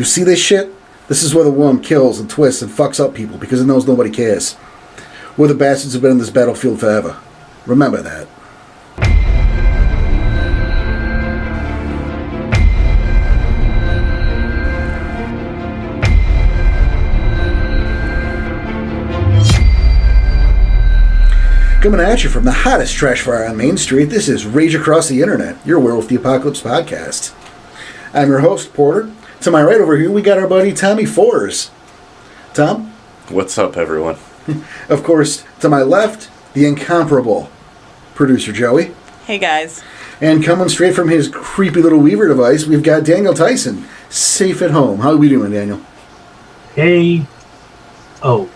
You see this shit? This is where the worm kills and twists and fucks up people because it knows nobody cares. We're the bastards who've been in this battlefield forever. Remember that. Coming at you from the hottest trash fire on Main Street, this is Rage Across the Internet, your Werewolf the Apocalypse podcast. I'm your host, Porter. To my right over here, we got our buddy Tommy Fours. Tom? What's up, everyone? Of course, to my left, the incomparable producer Joey. Hey, guys. And coming straight from his creepy little Weaver device, we've got Daniel Tyson, safe at home. How are we doing, Daniel? Hey. Oh.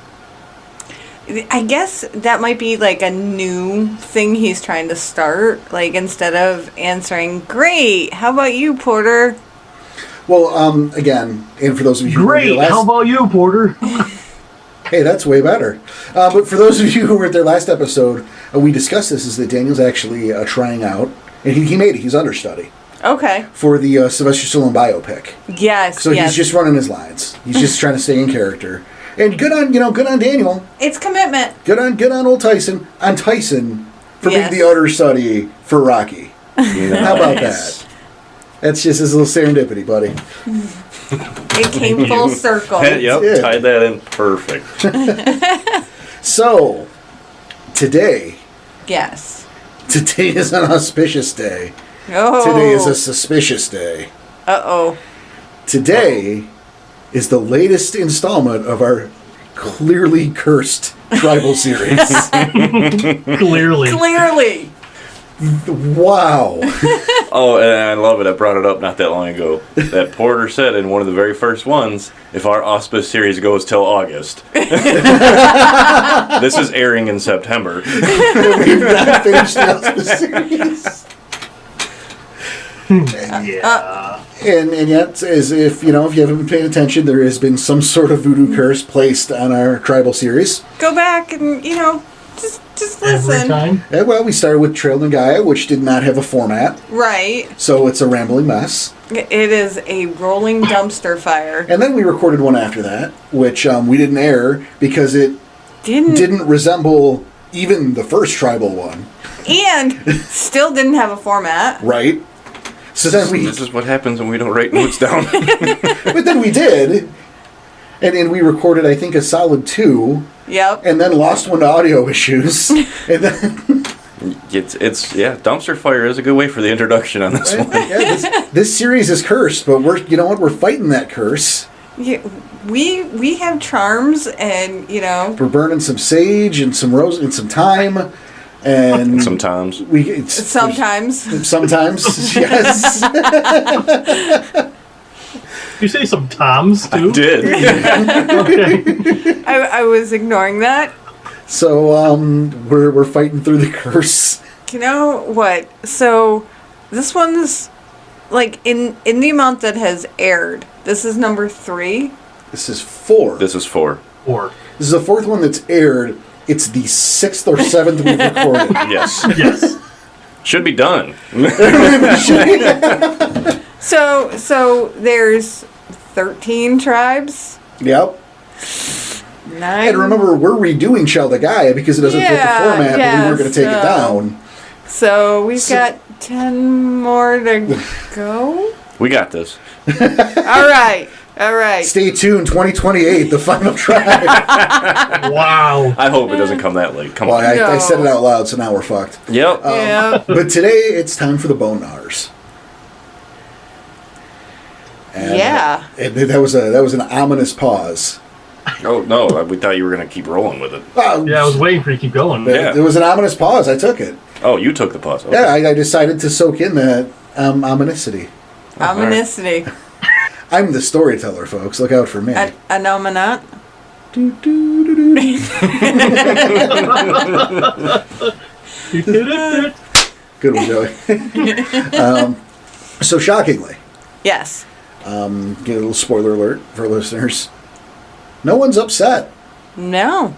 I guess that might be like a new thing he's trying to start. Like, instead of answering, great, how about you, Porter? Well, again, and for those of you who Great, how about you, Porter? Hey, that's way better. But for those of you who were at their last episode, we discussed this, is that Daniel's actually trying out, and he made it, he's understudy. Okay. For the Sylvester Stallone biopic. Yes, So he's just running his lines. He's just trying to stay in character. And good on Daniel. It's commitment. Good on old Tyson. On Tyson for being the understudy for Rocky. How about that? That's just his little serendipity, buddy. It came full circle. Yep, tied that in perfect. So, today. Yes. Today is an auspicious day. Oh. Today is a suspicious day. Uh-oh. Today is the latest installment of our clearly cursed tribal series. Clearly. Wow. Oh, and I love it. I brought it up not that long ago. That Porter said in one of the very first ones, if our auspice series goes till August. This is airing in September. We've not finished the auspice series. Yeah. And yet, as if you haven't been paying attention, there has been some sort of voodoo curse placed on our tribal series. Go back and, just listen. Every time. Well, we started with Trail and Gaia, which did not have a format. Right. So it's a rambling mess. It is a rolling dumpster fire. And then we recorded one after that, which we didn't air because it didn't resemble even the first tribal one. And still didn't have a format. Right. So then This is what happens when we don't write notes down. But then we did. And we recorded, I think, a solid 2. Yep. And then lost one to audio issues. And then... dumpster fire is a good way for the introduction on this one. Yeah, this series is cursed, but we're fighting that curse. Yeah, we have charms, and We're burning some sage and some rose and some thyme. And sometimes. Sometimes, yes. You say some toms, too? I did. Okay. I was ignoring that. So we're fighting through the curse. You know what? So this one's like in the amount that has aired. This is number 3. This is 4. This is 4. 4. This is the 4th one that's aired. It's the 6th or 7th we've recorded. Yes. Yes. Should be done. So there's 13 tribes. Yep. 9. And remember, we're redoing Shell the Gaia because it doesn't fit the format, but we weren't going to take it down. So we've got 10 more to go. We got this. All right. Stay tuned, 2028, the final tribe. Wow. I hope it doesn't come that late. Come on. I said it out loud, so now we're fucked. Yep. But today, it's time for the Bonegnawers. And that was an ominous pause. Oh, no. We thought you were going to keep rolling with it. Yeah, I was waiting for you to keep going. Yeah. There was an ominous pause. I took it. Oh, you took the pause. Okay. Yeah, I decided to soak in that ominousity. Ominousity. I'm the storyteller, folks. Look out for me. A nominat. Good one, Joey. So shockingly, Yes. get a little spoiler alert for listeners. No one's upset. No.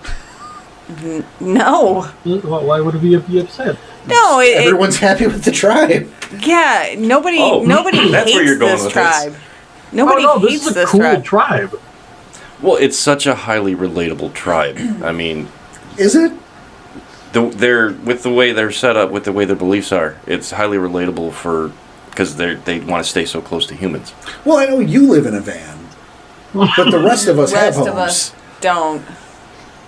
No. Why would we be upset? No. Everyone's happy with the tribe. Yeah. Nobody that's where hates you're going this with tribe. this. Nobody oh, no, hates this is a this cool tribe. Well, it's such a highly relatable tribe. I mean, Is it? they're with the way they're set up, with the way their beliefs are. It's highly relatable because they want to stay so close to humans. Well, I know you live in a van, but the rest of us have Rest homes. of us don't.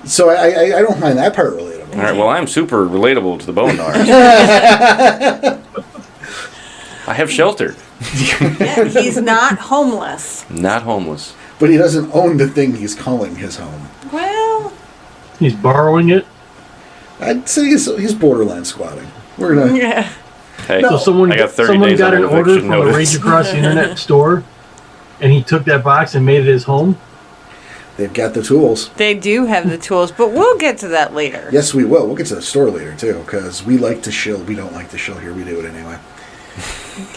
So I don't find that part relatable. All right. Well, I'm super relatable to the Bonegnawers. I have shelter. Yeah, he's not homeless. Not homeless. But he doesn't own the thing he's calling his home. Well, He's borrowing it. I'd say he's borderline squatting. We're gonna. yeah. Hey, No. So Oh, I got 30 someone days got an under order eviction from the notice. Rage Across the Internet store, and he took that box and made it his home. They've got the tools. They do have the tools, but we'll get to that later. Yes, we will. We'll get to the store later too, because we like to shill. We don't like to shill here. We do it anyway.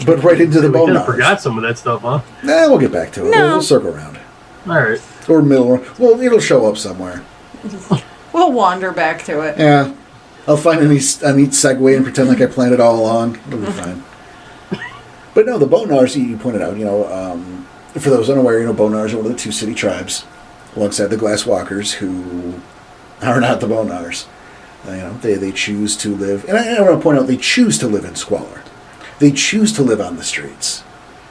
But right into the We kind of Bonegnawers. forgot some of that stuff, huh? Nah, we'll get back to it. No. We'll circle around. All right. Or middle. Well, it'll show up somewhere. We'll wander back to it. Yeah. I'll find a neat segue and pretend like I planned it all along. It'll be fine. But no, the Bonegnawers, you pointed out, for those unaware, Bonegnawers are one of the two city tribes alongside the Glasswalkers, who are not the Bonegnawers. They choose to live, and I want to point out, they choose to live in squalor. They choose to live on the streets.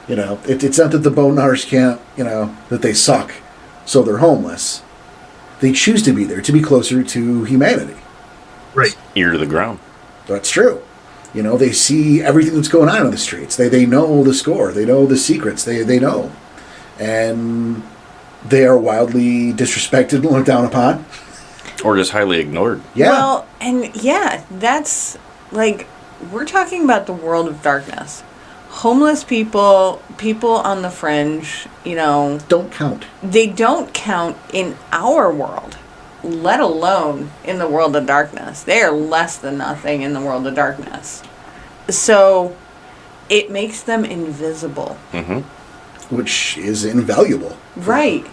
It's not that the Bonegnawers can't, that they suck, so they're homeless. They choose to be there, to be closer to humanity. Right. Ear to the ground. That's true. They see everything that's going on the streets. They know the score. They know the secrets. They know. And they are wildly disrespected and looked down upon. Or just highly ignored. Yeah. Well, and yeah, that's like, we're talking about the world of darkness. Homeless people on the fringe, don't count. they don't count in our world, let alone in the world of darkness. They are less than nothing in the world of darkness. So it makes them invisible. Mm-hmm. Which is invaluable. Right.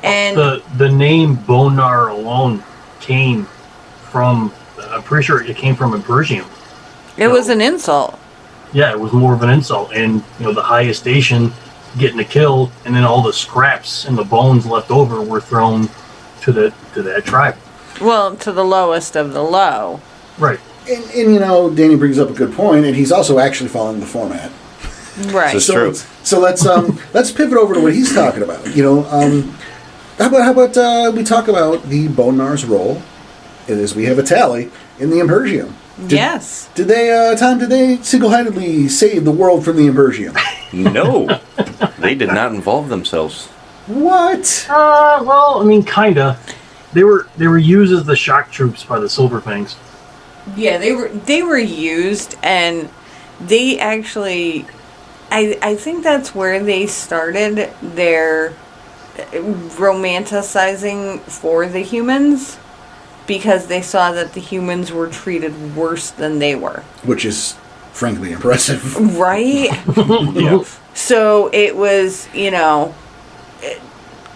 And The name Bonar alone came from, I'm pretty sure it came from a Persian. it was an insult. Yeah, it was more of an insult. And, the highest station getting a kill, and then all the scraps and the bones left over were thrown to that tribe. Well, to the lowest of the low. Right. And Danny brings up a good point, and he's also actually following the format. Right. It's true. So let's pivot over to what he's talking about. How about we talk about the Bonegnawers' role as we have a tally in the Impersium. Yes. Did they single-handedly save the world from the Impersium? No. They did not involve themselves. What? Well, I mean, kinda. They were used as the shock troops by the Silverfangs. Yeah, they were used, and they actually, I think that's where they started their romanticizing for the humans, because they saw that the humans were treated worse than they were. Which is frankly impressive. Right? Yeah. So it was,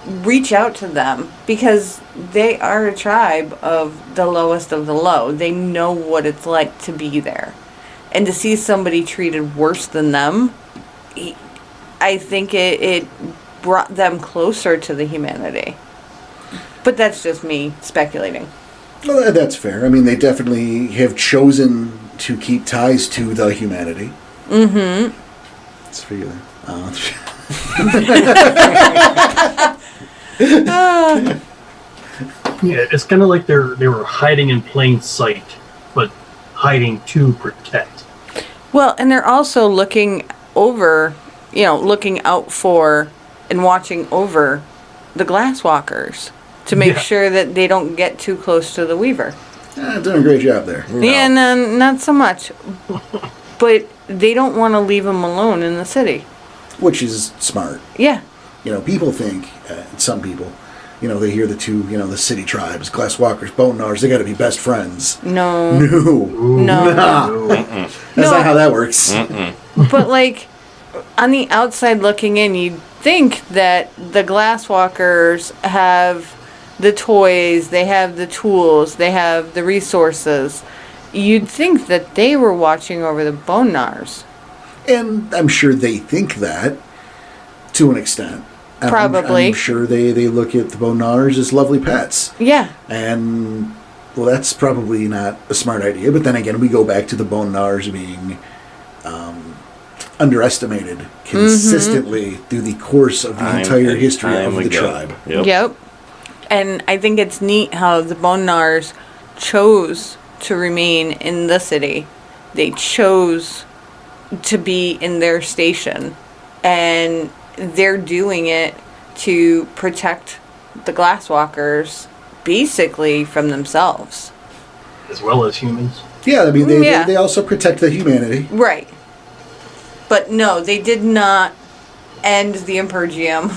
reach out to them, because they are a tribe of the lowest of the low. They know what it's like to be there. And to see somebody treated worse than them, I think it brought them closer to the humanity. But that's just me speculating. Well, that's fair. I mean, they definitely have chosen to keep ties to the humanity. Mm-hmm. It's for you. Yeah, it's kind of like they were hiding in plain sight, but hiding to protect. Well, and they're also looking over, looking out for and watching over the Glasswalkers to make sure that they don't get too close to the Weaver. Doing a great job there. No. Yeah, no, not so much. But they don't want to leave them alone in the city. Which is smart. Yeah. People think, some people, they hear the two, the city tribes, Glasswalkers, Bonegnawers, they got to be best friends. No. No. Nah. That's not how that works. But like, on the outside looking in, you'd think that the Glasswalkers have the toys, they have the tools, they have the resources. You'd think that they were watching over the Bonegnawers. And I'm sure they think that to an extent. Probably. I'm sure they look at the Bonegnawers as lovely pets. Yeah. And, well, that's probably not a smart idea. But then again, we go back to the Bonegnawers being underestimated consistently through the course of the entire history of the tribe. Yep. And I think it's neat how the Bonegnawers chose to remain in the city. They chose to be in their station. And they're doing it to protect the Glasswalkers basically from themselves. As well as humans. Yeah, I mean, they also protect the humanity. Right. But no, they did not end the Impergium.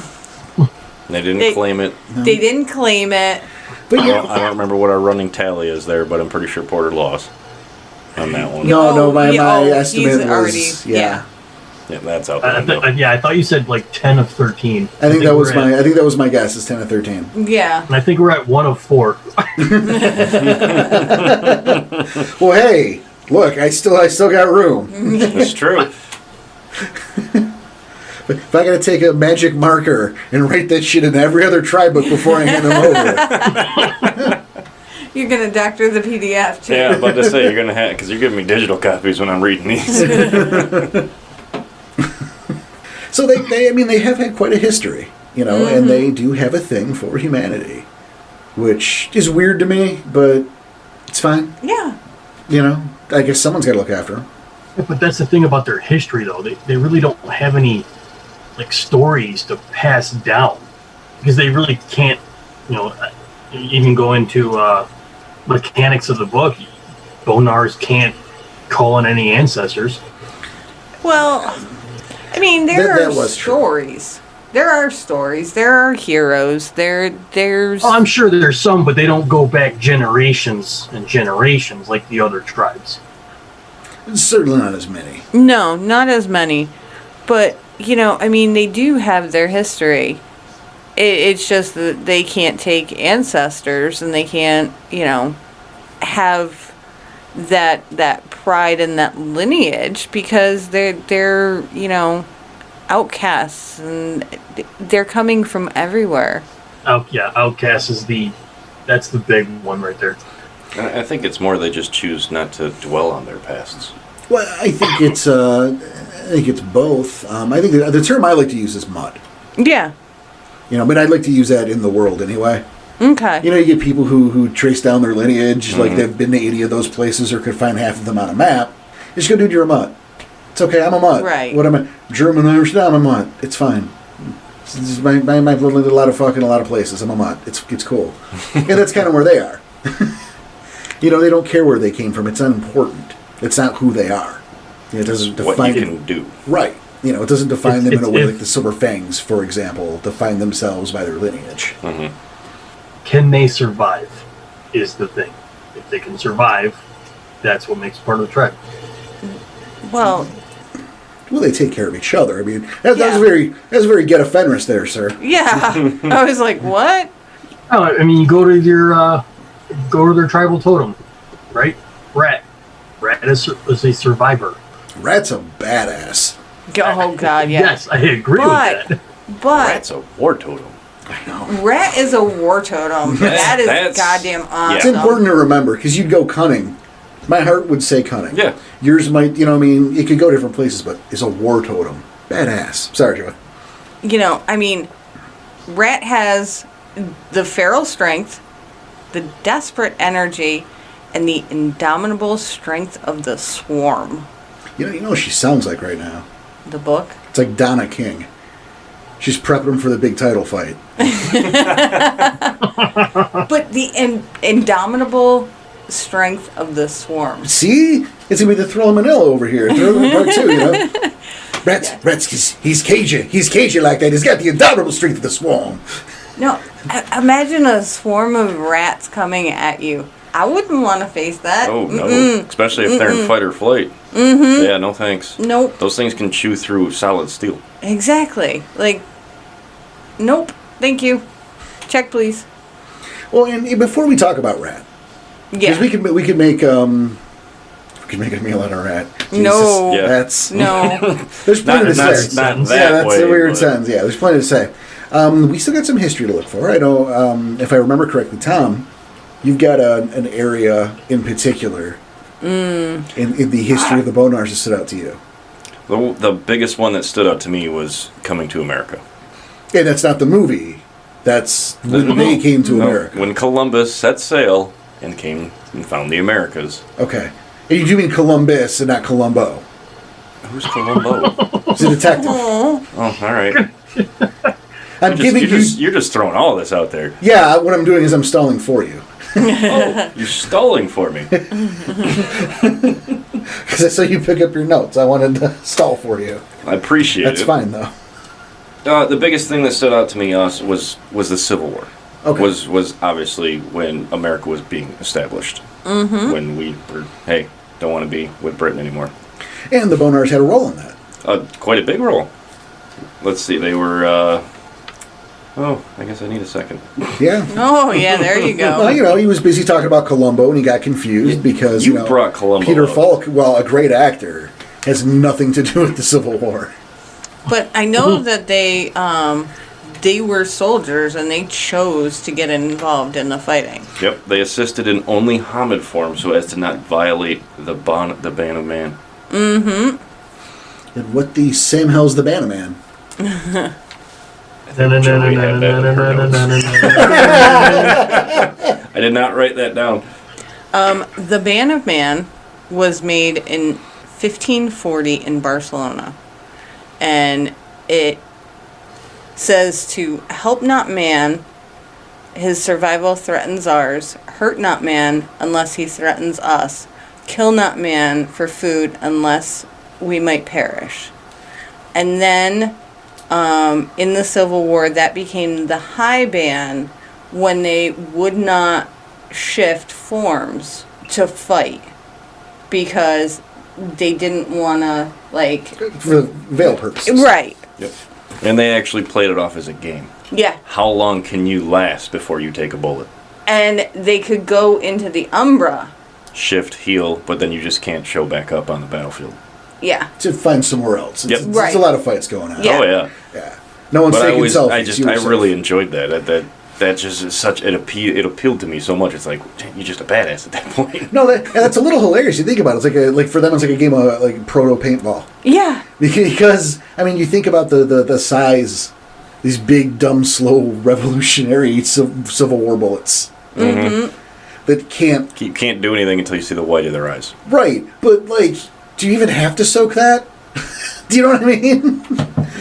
They didn't claim it. No. They didn't claim it. But I don't remember what our running tally is there, but I'm pretty sure Porter lost on that one. No, my estimate he's was... already, yeah. Yeah, that's out the window. I thought you said like 10 of 13. I think that was my guess, is 10 of 13. Yeah. And I think we're at 1 of 4. Well, hey, look, I still got room. It's true. If I gotta take a magic marker and write that shit in every other tribe book before I hand them over. You're gonna doctor the PDF too. Yeah, I'm about to say you're gonna have, because you're giving me digital copies when I'm reading these. So they have had quite a history, and they do have a thing for humanity, which is weird to me, but it's fine. Yeah. I guess someone's got to look after them. But that's the thing about their history, though. They really don't have any stories to pass down, because they really can't, even go into mechanics of the book. Bonegnawers can't call on any ancestors. Well, I mean, there are stories. True. There are stories. There are heroes. There's. Oh, I'm sure there's some, but they don't go back generations and generations like the other tribes. Certainly not as many. No, not as many. But, they do have their history. It's just that they can't take ancestors, and they can't, have that pride and that lineage, because they're outcasts, and they're coming from everywhere. Outcast is that's the big one right there. I think it's more they just choose not to dwell on their pasts. Well, I think it's both. I think the term I like to use is mud. Yeah. But I'd like to use that in the world anyway. Okay. You get people who trace down their lineage, like they've been to 80 of those places or could find half of them on a map. You just go, dude, you're a mutt. It's okay, I'm a mutt. Right. What am I? German, Irish, I'm a mutt. It's fine. My blood lived a lot of places. I'm a mutt. It's cool. And that's kind of where they are. They don't care where they came from. It's unimportant. It's not who they are. It doesn't define what you can do. Right. It doesn't define them in a way like the Silver Fangs, for example, define themselves by their lineage. Mm-hmm. Can they survive is the thing. If they can survive, that's what makes part of the tribe. Well, they take care of each other. I mean, that's very get a Fenris there, sir. yeah. I was like, what? Oh, I mean, you go to their tribal totem, right? Rat is a survivor. Rat's a badass. Oh, God, yeah. Yes, I agree with that. But Rat's a war totem. I know. Rat is a war totem. That is goddamn awesome. It's important to remember, because you'd go cunning. My heart would say cunning. Yeah. Yours might, it could go different places, but it's a war totem. Badass. Sorry, Joey. Rat has the feral strength, the desperate energy, and the indomitable strength of the swarm. You know what she sounds like right now? The book? It's like Donna King. She's prepping him for the big title fight. But the indomitable strength of the swarm. See? It's going to be the Thrill of Manila over here. Thrill of part 2, Rat's, he's Cajun. He's Cajun like that. He's got the indomitable strength of the swarm. No, imagine a swarm of rats coming at you. I wouldn't want to face that. Oh, no. Especially if they're in fight or flight. Mm-hmm. Yeah, no thanks. Nope. Those things can chew through solid steel. Exactly. Nope. Thank you. Check, please. Well, and before we talk about Rat, yeah, because we could make could make a meal out of a rat. No. Yeah. That's No. there's plenty to not say. that Yeah, that's way, a weird but- sentence. Yeah, there's plenty to say. We still got some history to look for. I know, if I remember correctly, Tom, you've got an area in particular in the history of the Bonegnawers that stood out to you. The biggest one that stood out to me was Coming to America. And that's not the movie. That's when they came to No, America. when Columbus set sail and came and found the Americas. Okay. And you do mean Columbus and not Columbo. Who's Columbo? He's a detective. Oh, all right. I'm giving you... You're just throwing all this out there. Yeah, what I'm doing is I'm stalling for you. Oh, you're stalling for me. Because I saw you pick up your notes. I wanted to stall for you. I appreciate it. That's fine, though. The biggest thing that stood out to me was the Civil War. Okay. Was obviously when America was being established. Mm-hmm. When we were, hey, don't want to be with Britain anymore. And the Bonegnawers had a role in that. Quite a big role. Let's see, they were, oh, I guess I need a second. Yeah. Oh, yeah, there you go. Well, he was busy talking about Columbo, and he got confused because, You brought Columbo Peter up. Falk, while a great actor, has nothing to do with the Civil War. But I know that they were soldiers and they chose to get involved in the fighting. Yep, they assisted in only Hamid form so as to not violate the ban of man. Mm-hmm. And what the Sam hell's the Bannerman? Joey had that in her notes. I did not write that down. The Ban of Man was made in 1540 in Barcelona. And it says to help not man, his survival threatens ours. Hurt not man unless he threatens us. Kill not man for food unless we might perish. And then in the Civil War, that became the high ban when they would not shift forms to fight because they didn't want to, like... For veil purposes. Right. Yep. And they actually played it off as a game. Yeah. How long can you last before you take a bullet? And they could go into the Umbra. Shift, heal, but then you just can't show back up on the battlefield. Yeah. To find somewhere else. It's, Yep. it's Right. a lot of fights going on. Yeah. Oh yeah. Yeah. No one's But taking selfies. I really enjoyed that. That just is such it appealed to me so much. It's like you're just a badass at that point. No, and that's a little hilarious. You think about it. It's like for them, it's like a game of like proto paintball. Yeah. Because I mean, you think about the size, these big, dumb, slow, revolutionary Civil War bullets Mm-hmm. that can't. You can't do anything until you see the white of their eyes. Right, but like, do you even have to soak that? Do you know what I mean?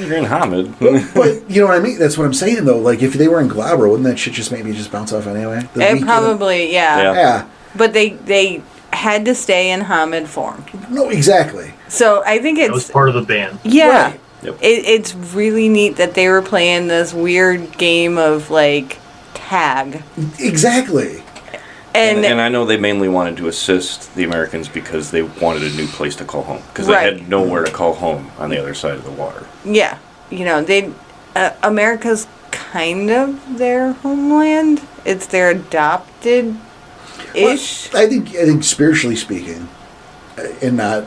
You're in Hamid. But you know what I mean? That's what I'm saying though. Like if they were in Glabro, wouldn't that shit just maybe just bounce off anyway? It probably, yeah. Yeah. But they had to stay in Hamid form. No, exactly. So I think That was it's... part of the band. Yeah. Right. Yep. It's really neat that they were playing this weird game of, like, tag. Exactly. And I know they mainly wanted to assist the Americans because they wanted a new place to call home. Because they Right. had nowhere to call home on the other side of the water. Yeah. You know, America's kind of their homeland. It's their adopted-ish. Well, I think spiritually speaking, and not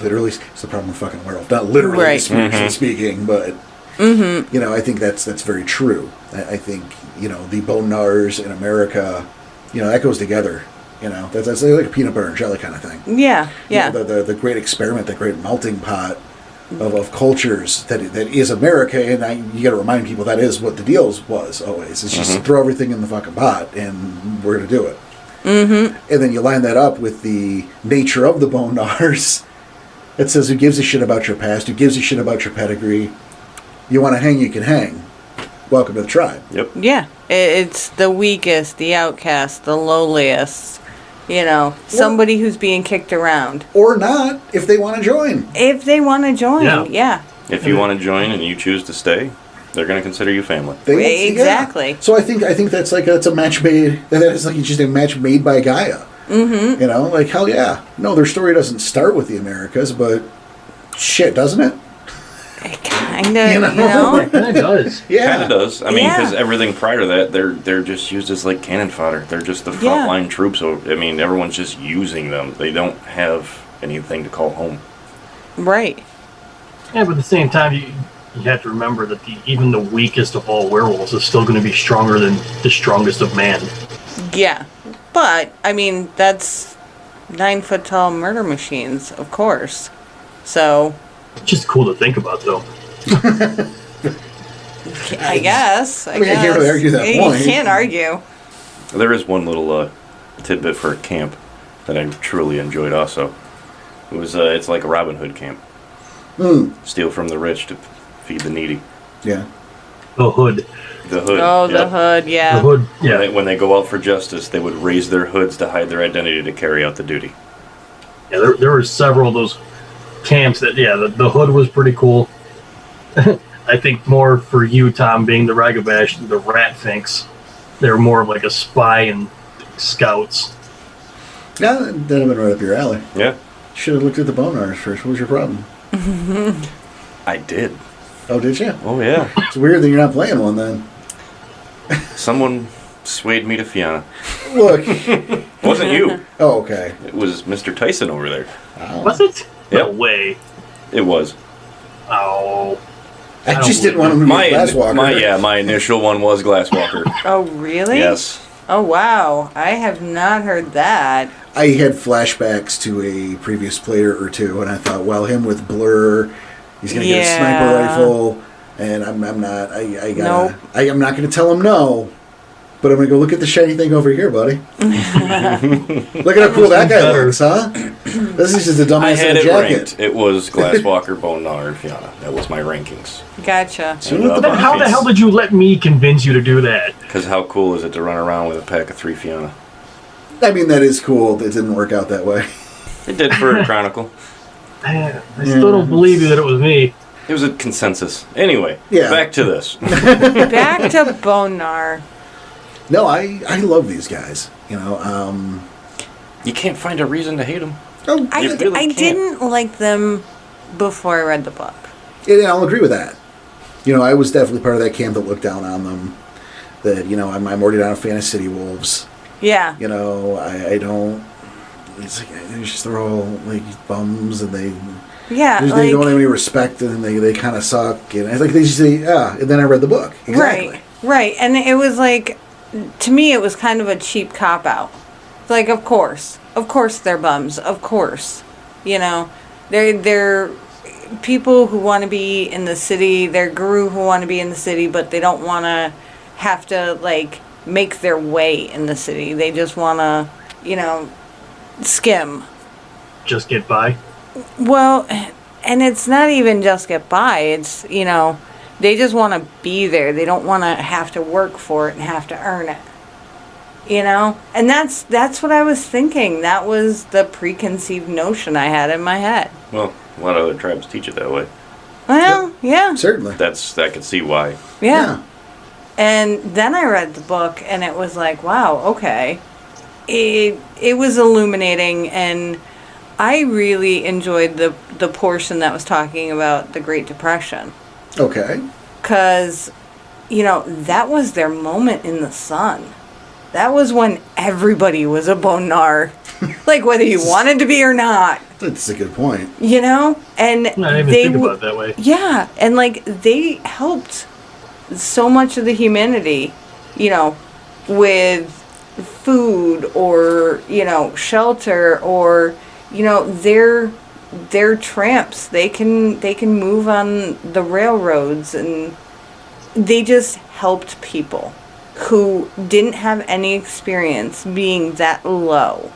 literally, it's the problem with fucking werewolf. Not literally Right. spiritually speaking, but you know, I think that's very true. I think the Bonegnawers in America, that goes together. That's like a peanut butter and jelly kind of thing. Yeah, yeah. The great experiment, the great melting pot of cultures that is America, and you got to remind people that is what the deal was always. It's just throw everything in the fucking pot, and we're gonna do it. Mm-hmm. And then you line that up with the nature of the Bonegnawers. It says, who gives a shit about your past? Who gives a shit about your pedigree? You want to hang, you can hang. Welcome to the tribe. Yep. Yeah. It's the weakest, the outcast, the lowliest. Somebody who's being kicked around. Or not, if they want to join. If they want to join, yeah. If you want to join and you choose to stay, they're going to consider you family. Exactly. Yeah. So I think that's a match made. That is like just a match made by Gaia. Mm-hmm. Like hell yeah. No, their story doesn't start with the Americas, but shit, doesn't it? It kind of, It kind of does. Yeah, Kind of does. I mean, Yeah. because everything prior to that, they're just used as like cannon fodder. They're just the frontline troops. So I mean, everyone's just using them. They don't have anything to call home. Right. Yeah, but at the same time, you have to remember that even the weakest of all werewolves is still going to be stronger than the strongest of man. Yeah. But, I mean, that's 9-foot-tall murder machines, of course. So... It's just cool to think about, though. I guess. I can't really argue that point. You can't argue. There is one little tidbit for a camp that I truly enjoyed also. It was it's like a Robin Hood camp. Steal from the rich to feed the needy. Yeah. The hood. The hood. Oh, the yep. hood, yeah. The hood, yeah. When they go out for justice, they would raise their hoods to hide their identity to carry out the duty. Yeah, there were several of those camps that, the hood was pretty cool. I think more for you, Tom, being the Ragabash, the Rat Finks. They're more of like a spy and scouts. Yeah, that'd have been right up your alley. Yeah. Should have looked at the Bonegnawers first. What was your problem? I did. Oh, did you? Oh, yeah. It's weird that you're not playing one then. Someone swayed me to Fianna. Look. Wasn't you. Oh, okay. It was Mr. Tyson over there. Oh. Was it? Yep. No way. It was. Oh. I just didn't want him to be a Glasswalker. My initial one was Glasswalker. Oh, really? Yes. Oh, wow. I have not heard that. I had flashbacks to a previous player or two, and I thought, well, him with Blur, he's going to get a sniper rifle, and I'm not. I'm not going to tell him no, but I'm going to go look at the shiny thing over here, buddy. Look at how cool that guy looks, huh? This is just a dumbass I had in a it jacket. ranked. It was Glasswalker, Bonegnawer, and Fianna. That was my rankings. Gotcha. So Then how the hell did you let me convince you to do that? Because how cool is it to run around with a pack of 3 Fianna? I mean, that is cool. It didn't work out that way. It did for a Chronicle. I still don't believe you that it was me. It was a consensus. Anyway, Yeah. back to this. Back to Bonar. No, I love these guys. You know, You can't find a reason to hate them. oh, I really can't. didn't like them before I read the book. yeah, I'll agree with that. You know, I was definitely part of that camp that looked down on them. That, you know, I'm already not a fan of City Wolves. Yeah. You know, I don't. It's just they're all like bums, and they Yeah. don't have any respect, and they kind of suck. And I think they just say, and then I read the book. Exactly. Right. And it was like, to me, it was kind of a cheap cop out. Like, of course they're bums. Of course, you know, they're people who want to be in the city. They're guru who want to be in the city, but they don't want to have to like make their way in the city. They just want to, you know, skim. Just get by. Well, and it's not even just get by. It's, you know, they just want to be there. They don't want to have to work for it and have to earn it. You know? And that's what I was thinking. That was the preconceived notion I had in my head. Well, a lot of other tribes teach it that way. Well, yeah. Certainly. I could see why. Yeah. And then I read the book and it was like, wow, okay. It was illuminating, and I really enjoyed the portion that was talking about the Great Depression. Okay. Because, you know, that was their moment in the sun. That was when everybody was a Bonar. Like, whether you wanted to be or not. That's a good point. You know? And I didn't even think about it that way. Yeah. And, like, they helped so much of the humanity, you know, with food or, you know, shelter or, you know, they're tramps. They can move on the railroads, and they just helped people who didn't have any experience being that low.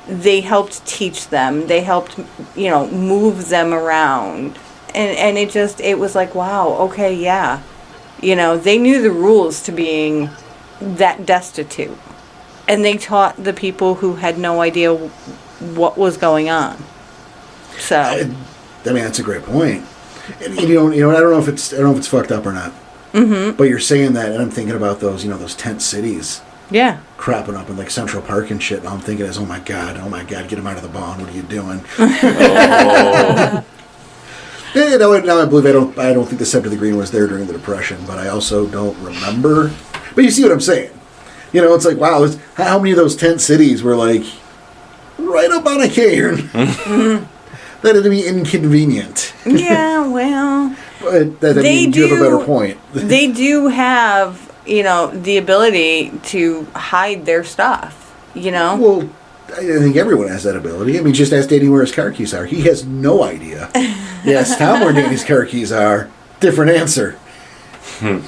They helped teach them. They helped, you know, move them around. And it was like, wow, okay, yeah. You know, they knew the rules to being that destitute. And they taught the people who had no idea what was going on. So I mean, that's a great point. And, you know, I don't know if it's fucked up or not. Mm-hmm. But you're saying that, and I'm thinking about those, you know, those tent cities. Yeah. Cropping up in like Central Park and shit. And I'm thinking, oh my god, get them out of the bond. What are you doing? Oh. Yeah, now I believe I don't think the Scepter of the Green was there during the Depression, but I also don't remember. But you see what I'm saying? You know, it's like, wow, how many of those tent cities were like right up on a cairn. That'd be inconvenient. Yeah, well, But that They means you have a do- better point. they do have, the ability to hide their stuff, Well, I think everyone has that ability. I mean, just ask Danny where his car keys are. He has no idea. Yes, Tom where Danny's car keys are. Different answer. Hey,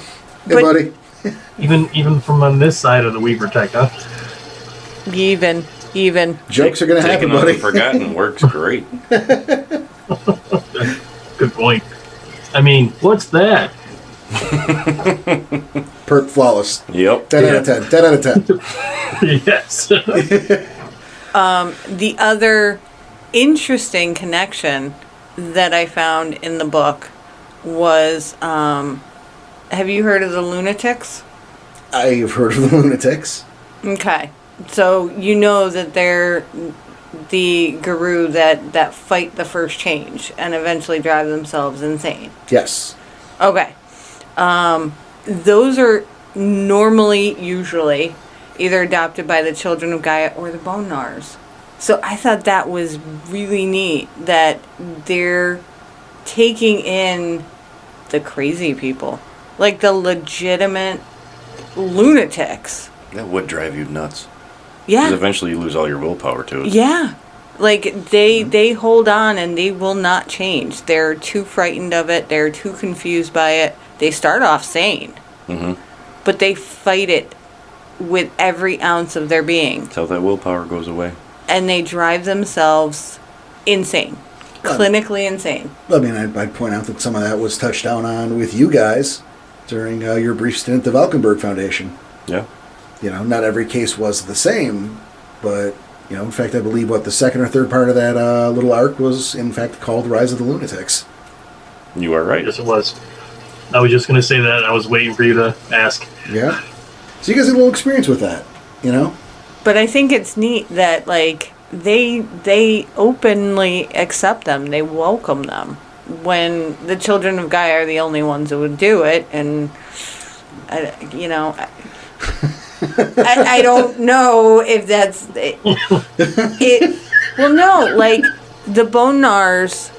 But- buddy. Even from on this side of the Weaver Tech, huh? Even. Jokes are going to happen, Taking on buddy. the Forgotten works great. Good point. I mean, what's that? Perp flawless. Yep. 10 out of 10. 10 out of 10. Yes. The other interesting connection that I found in the book was, have you heard of the lunatics? I've heard of the lunatics. Okay. So you know that they're the guru that fight the first change and eventually drive themselves insane. Yes. Okay. Those are usually either adopted by the Children of Gaia or the Bonegnawers. So I thought that was really neat that they're taking in the crazy people, like the legitimate lunatics. That would drive you nuts. Yeah. Because eventually you lose all your willpower to it. Yeah. Like they hold on and they will not change. They're too frightened of it. They're too confused by it. They start off sane. Mm-hmm. But they fight it with every ounce of their being. Until that willpower goes away. And they drive themselves insane. Clinically insane. I mean, I'd point out that some of that was touched down on with you guys during your brief stint at the Valkenburg Foundation. Yeah. Not every case was the same, but, in fact, I believe the second or third part of that little arc was, in fact, called Rise of the Lunatics. You are right. Yes, it was. I was just going to say that. I was waiting for you to ask. Yeah. So you guys had a little experience with that, But I think it's neat that, like, they openly accept them. They welcome them. When the Children of Gaia are the only ones who would do it, and, I don't know if that's it. Well, no, like the Bonegnawers,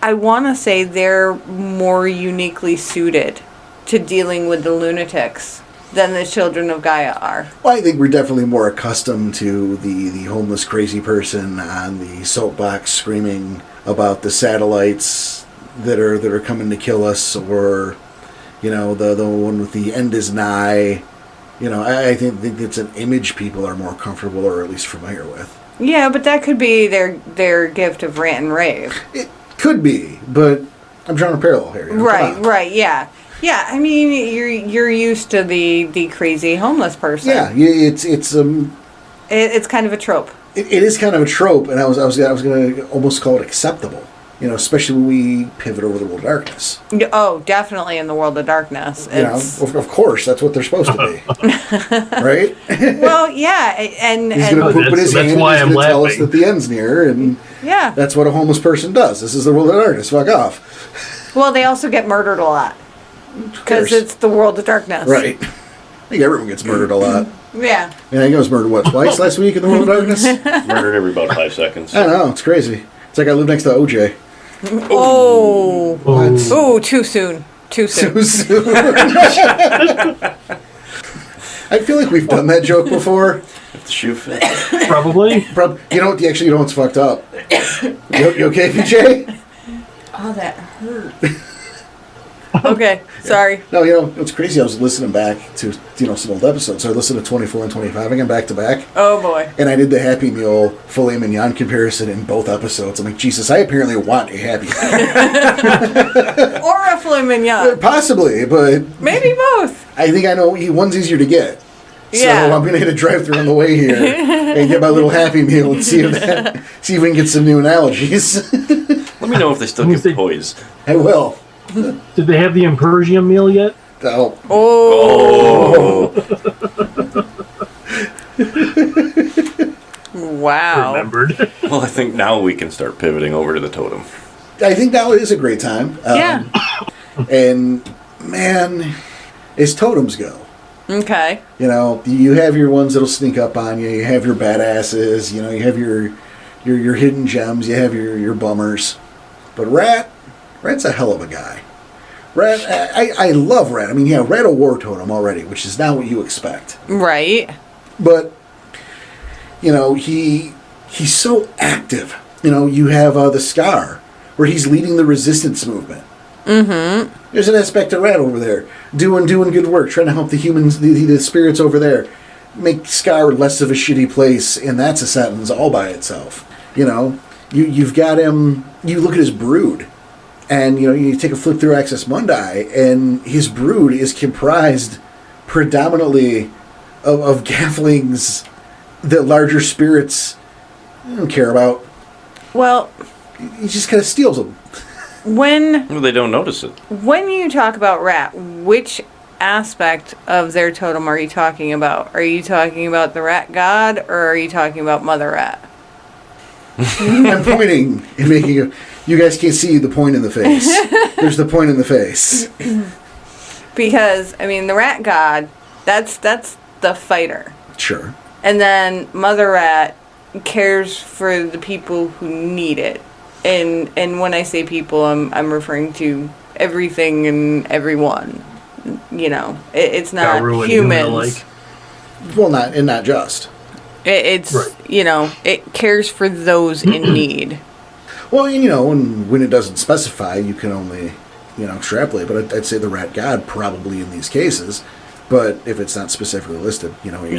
I want to say they're more uniquely suited to dealing with the lunatics than the Children of Gaia are. Well, I think we're definitely more accustomed to the homeless crazy person on the soapbox screaming about the satellites that are coming to kill us, or the one with the end is nigh. I think it's an image people are more comfortable or at least familiar with. Yeah, but that could be their gift of rant and rave. It could be, but I'm drawing a parallel here. Come on. Right, yeah. Yeah, I mean, you're used to the crazy homeless person. Yeah, it's It's kind of a trope. it is kind of a trope, and I was going to almost call it acceptable. Especially when we pivot over the world of darkness. Oh, definitely in the world of darkness. It's, Of course, that's what they're supposed to be, right? well, yeah, and He's going to poop in his that's hand, why and he's I'm going to tell us laughing. that the end's near, and yeah. that's what a homeless person does. This is the world of darkness. Fuck off. Well, they also get murdered a lot because course. it's the world of darkness. Right. I think everyone gets murdered a lot. Yeah. I think I was murdered, twice last week in the world of darkness? Murdered every about 5 seconds. I know, it's crazy. It's like I live next to OJ. Oh. What? Oh, too soon. Too soon. Too soon. I feel like we've done that joke before. If the shoe fits. Probably. You know what's fucked up? You okay, PJ? Oh, that hurt. Okay, sorry. No, it's crazy. I was listening back to, some old episodes. So I listened to 24 and 25 again back to back. Oh boy. And I did the Happy Meal filet mignon comparison in both episodes. I'm like, Jesus, I apparently want a Happy Meal. Or a filet mignon. Possibly, but Maybe both. I think I know one's easier to get. Yeah. So I'm going to hit a drive-through on the way here and get my little Happy Meal and see if we can get some new analogies. Let me know if they still give toys. I will. Did they have the Impersium meal yet? Oh. Wow. Remembered. Well, I think now we can start pivoting over to the totem. I think that is a great time. Yeah. And, man, as totems go, Okay. You know, you have your ones that'll sneak up on you. You have your badasses. You know, you have your hidden gems. You have your bummers. But Rat's a hell of a guy. Rat, I love Rat. I mean, yeah, Rat a war totem already, which is not what you expect. Right. But, you know, he's so active. You know, you have the Scar, where he's leading the resistance movement. Mm-hmm. There's an aspect of Rat over there, doing good work, trying to help the humans, the spirits over there, make Scar less of a shitty place, and that's a sentence all by itself. You know, you've got him. You look at his brood, and you know you take a flip through Access Mundi, and his brood is comprised predominantly of Gafflings that larger spirits don't care about. Well, He just kind of steals them. Well, they don't notice it. When you talk about Rat, which aspect of their totem are you talking about? Are you talking about the Rat God, or are you talking about Mother Rat? I'm pointing and making a... You guys can't see the point in the face. There's the point in the face. Because, I mean, the Rat God, that's the fighter. Sure. And then Mother Rat cares for the people who need it. And when I say people, I'm referring to everything and everyone. You know, it's not humans. Well, not just. It's right. You know, it cares for those in need. Well, and, you know, and when it doesn't specify, you can only, you know, extrapolate. But I'd say the Rat God probably in these cases. But if it's not specifically listed, you know, you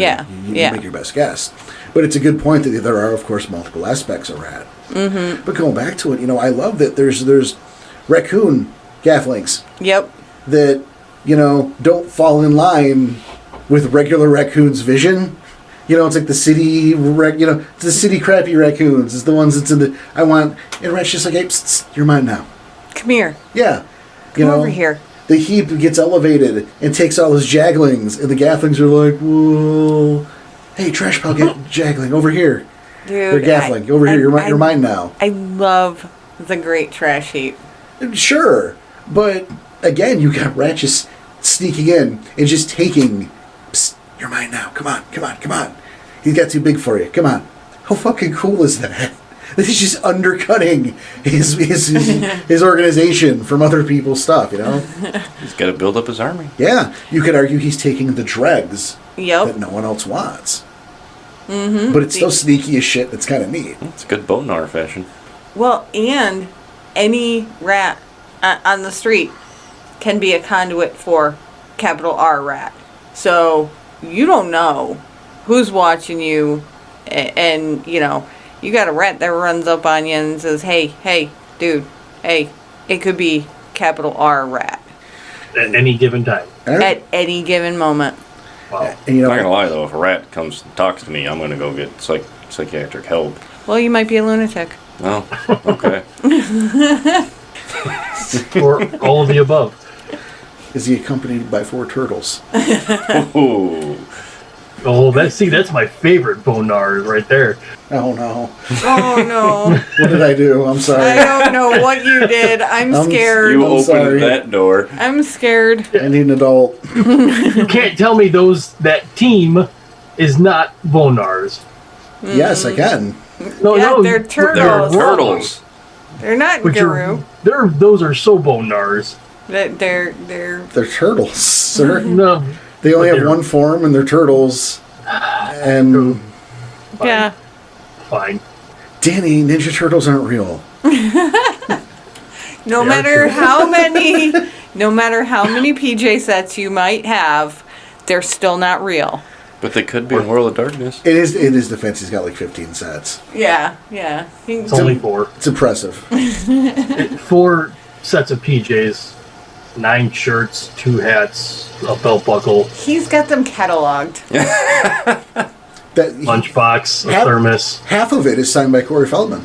make your best guess. But it's a good point that there are, of course, multiple aspects of Rat. Mm-hmm. But going back to it, you know, I love that there's raccoon Gafflings. Yep. That, you know, don't fall in line with regular raccoons' vision. You know, it's like the city, it's the city crappy raccoons. It's the ones that's in the, and Rat's just like, hey, psst, you're mine now. Come here. Yeah. Come over here. The heap gets elevated and takes all his jagglings, and the Gafflings are like, whoa, hey, trash pile, get jaggling over here. Dude, they're Gaffling, over here, you're mine now. I love the Great Trash Heap. Sure, but again, you got Rat just sneaking in and just taking, psst, you're mine now, come on. He's got too big for you, come on. How fucking cool is that? He's just undercutting his organization from other people's stuff, you know? He's got to build up his army. Yeah, you could argue he's taking the dregs Yep. that no one else wants. Mm-hmm. But it's so sneaky as shit that's kind of neat. It's a good Bonegnawar fashion. Well, and any rat on the street can be a conduit for capital R Rat. So you don't know who's watching you, and you know, you got a rat that runs up on you and says, hey, dude, hey, it could be capital R Rat. At any given time. At any given moment. Wow. And, you know, I'm not going to lie, though, if a rat comes and talks to me, I'm going to go get psychiatric help. Well, you might be a lunatic. Oh, okay. Or all of the above. is he accompanied by 4 turtles? Ooh. Oh, that's my favorite Bonegnawar right there. Oh, no. Oh, no. What did I do? I'm sorry. I don't know what you did. I'm scared. You I'm opened sorry. that door. I'm scared. I need an adult. You can't tell me that team is not Bonegnawars. Yes, I can. Yeah, they're turtles. They're turtles. They're not But Guru. those are so Bonegnawars. They're They're turtles, sir. No. They only have one form, and they're turtles. And yeah. Fine. Danny, Ninja Turtles aren't real. No matter how many PJ sets you might have, they're still not real. But they could be in World of Darkness. It is defense. He's got like 15 sets. Yeah. It's only 4. It's impressive. 4 sets of PJs, 9 shirts, 2 hats, a belt buckle. He's got them cataloged. Lunchbox, a thermos. Half of it is signed by Cory Feldman.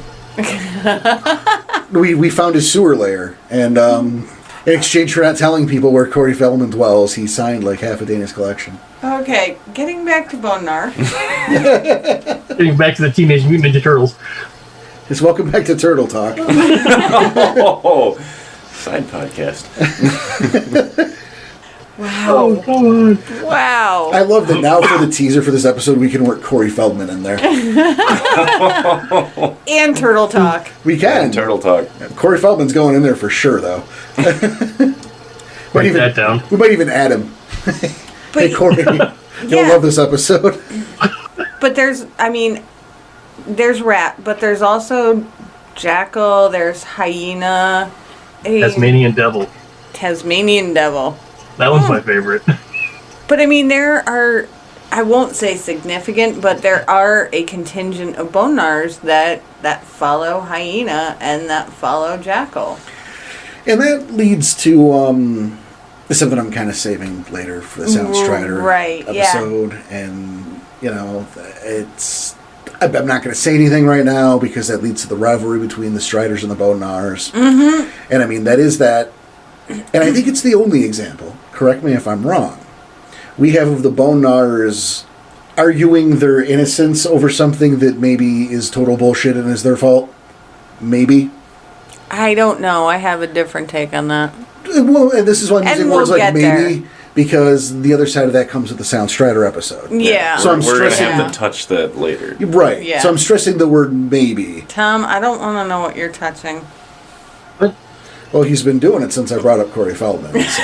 we found his sewer lair, and in exchange for not telling people where Cory Feldman dwells, he signed like half of Dana's collection. Okay, getting back to Bonegnawar. Getting back to the Teenage Mutant Ninja Turtles. Just welcome back to Turtle Talk. Oh, side podcast. Oh, Wow. come on. Wow. I love that now for the teaser for this episode, we can work Cory Feldman in there. And Turtle Talk. We can. And Turtle Talk. Cory Feldman's going in there for sure, though. Write that down. We might even add him. But, Hey, Cory, you'll love this episode. but there's rat, but there's also jackal, there's hyena. Tasmanian devil. Tasmanian devil. That one's my favorite. But I mean, there are, I won't say significant, but there are a contingent of Bonegnawers that follow hyena and that follow jackal. And that leads to something I'm kind of saving later for the Sound Strider Right, episode. And, it's... I'm not going to say anything right now because that leads to the rivalry between the Striders and the Bonegnawers. Mm-hmm. And I mean, that is that. And I think it's the only example, correct me if I'm wrong, we have of the Bonegnawers arguing their innocence over something that maybe is total bullshit and is their fault. Maybe. I don't know. I have a different take on that. Well, and this is why I'm using And words we'll like get maybe, there. because the other side of that comes with the Sound Strider episode. Yeah. So I'm We're going to stressing... have to touch that later. Right. Yeah. So I'm stressing the word maybe. Tom, I don't want to know what you're touching. But Well, he's been doing it since I brought up Cory Feldman. So.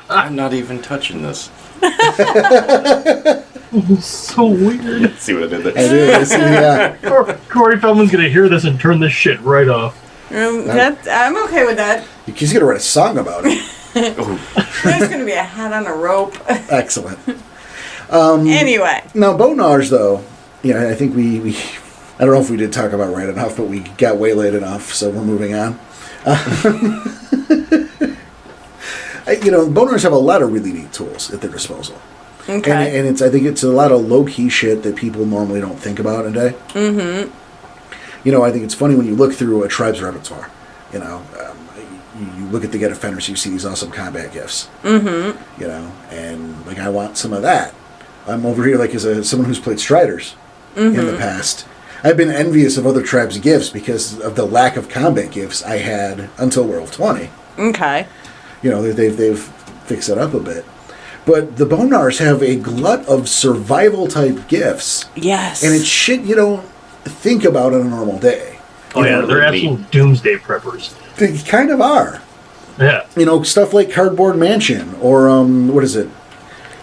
I'm not even touching this. it's so weird. See what I did there? I did. Yeah. Cory Feldman's gonna hear this and turn this shit right off. I'm okay with that. He's going to write a song about it. Ooh. There's going to be a hat on a rope. Excellent. Anyway. Now, Bonegnawers, though, I think we I don't know if we did talk about right enough, but we got waylaid enough, so we're moving on. Bonegnawers have a lot of really neat tools at their disposal. Okay. And I think it's a lot of low-key shit that people normally don't think about a day. Mm-hmm. I think it's funny when you look through a tribe's repertoire. You look at the Get Offenders, you see these awesome combat gifts. Mm-hmm. And I want some of that. I'm over here as someone who's played Striders in the past. I've been envious of other tribes' gifts because of the lack of combat gifts I had until Werewolf 20. Okay. They've fixed it up a bit. But the Bonegnawers have a glut of survival-type gifts. Yes. And it's shit you don't think about on a normal day. Oh yeah, they're really absolute doomsday preppers. They kind of are. Yeah. Stuff like Cardboard Mansion or, what is it?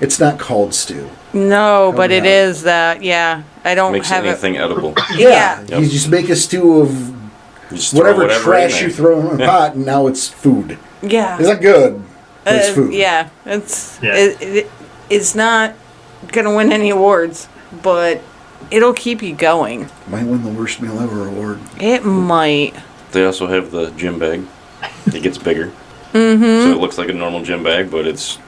It's not called stew. No, but it out. is that, yeah. I don't Makes have anything edible. Yeah. You just make a stew of Just throw whatever in trash there. you throw in a pot, and now it's food. Yeah. It's not good, but it's food. Yeah. It's not going to win any awards, but it'll keep you going. Might win the worst meal ever award. It might. They also have the gym bag. It gets bigger. Mm-hmm. So it looks like a normal gym bag, but it's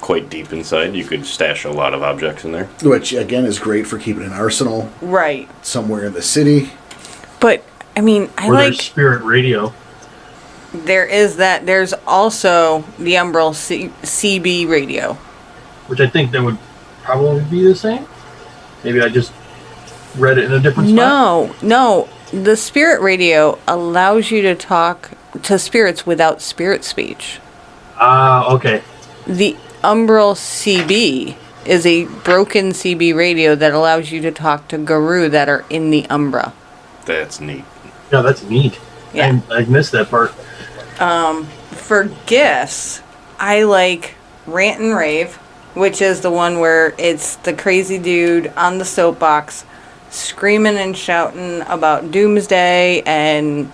quite deep inside. You could stash a lot of objects in there. Which, again, is great for keeping an arsenal Right. somewhere in the city. But, I mean, I Or their like... spirit radio. There is that. There's also the Umbral CB radio. Which I think that would probably be the same. Maybe I just read it in a different spot. No. The spirit radio allows you to talk to spirits without spirit speech. Okay. The Umbral CB is a broken CB radio that allows you to talk to Guru that are in the Umbra. That's neat. Yeah, that's neat. Yeah. I missed that part. For gifts, I like Rant and Rave, which is the one where it's the crazy dude on the soapbox screaming and shouting about doomsday and,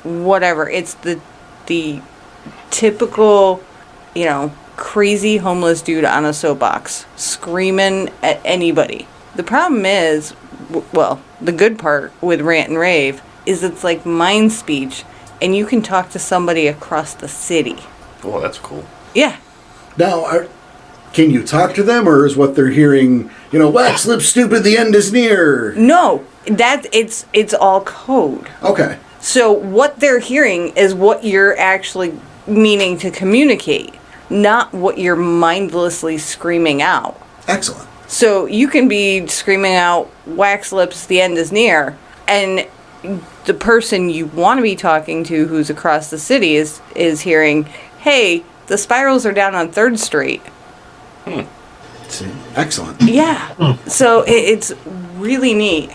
whatever. It's the typical, crazy homeless dude on a soapbox screaming at anybody. The problem is, the good part with Rant and Rave is it's like mind speech, and you can talk to somebody across the city. Oh, that's cool. Yeah. Now, can you talk to them, or is what they're hearing, wax lips stupid, the end is near? No, it's all code. Okay. So what they're hearing is what you're actually meaning to communicate, not what you're mindlessly screaming out. Excellent. So you can be screaming out, wax lips, the end is near, and the person you want to be talking to who's across the city is hearing, hey, The spirals are down on 3rd Street. See? Excellent. Yeah. So it's really neat.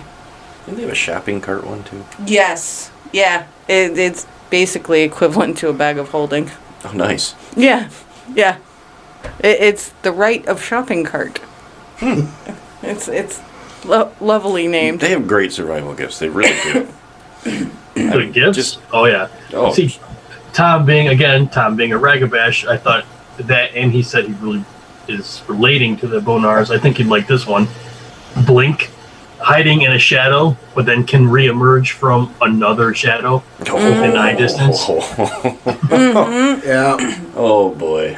Didn't they have a shopping cart one too? Yes. Yeah. It's basically equivalent to a bag of holding. Oh, nice. Yeah. Yeah. It's the right of shopping cart. It's lovely named. They have great survival gifts. They really do. The gifts? Oh, yeah. Oh. See, Tom being a Ragabash, I thought that, and he said he really is relating to the Bonegnawers. I think he'd like this one. Blink, hiding in a shadow, but then can reemerge from another shadow within eye distance. Yeah. Oh, boy.